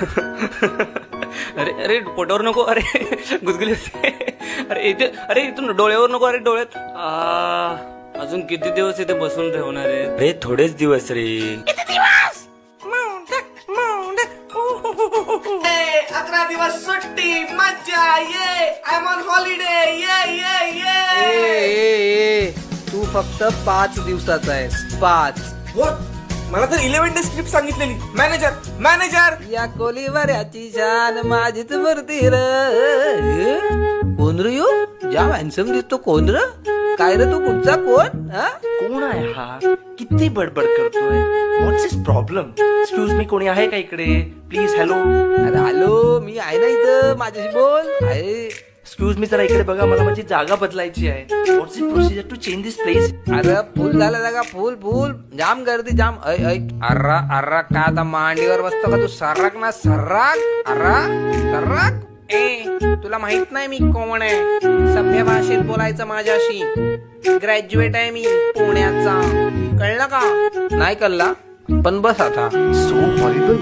अरे अरे पोटावर नको, अरे गुदगुली होते. अरे इथे, अरे इथून डोळ्यावर नको, अरे डोळ्यात. अजून किती दिवस इथे बसून ठेवणार आहे रे? थोडेच दिवस रे. 11 दिवस सुट्टी, मज्जा, ये आय एम ऑन हॉलिडे, ये. तू फक्त 5 दिवसाचा आहेस. 5. व्हॉट? मला तर 11 डेज ट्रिप सांगितलेली. मॅनेजर या कोलीवाऱ्याची शान माझीच मूर्ती र. कोण रे यो? जाम हॅन्सम दिसतो. कोण र? काय रे तू? कुठचा कोण? कोण आहे हा? किती बडबड करतोय? व्हॉट्स हिज प्रॉब्लेम? एक्सक्यूज मी, कोणी आहे का इकडे? प्लीज. हॅलो. अरे हॅलो, मी आहे ना इथं, माझ्याशी बोल. आहे. एक्सक्यूज मी, जरा इकडे बघा, मला माझी जागा बदलायची आहे. What's is procedure to change this place? अरे फुल झाला जागा, फुल जाम गर्दी जाम. अर्रा का आता मांडीवर बसतो का तू? सर्राक ना सर्राक. सर्राक. तुला माहित नाही मी कोण आहे? सभ्य भाषेत बोलायचं माझ्याशी. ग्रॅज्युएट आहे मी पुण्याचा. कळलं का? नाही कळला पण बस आता. So horrible.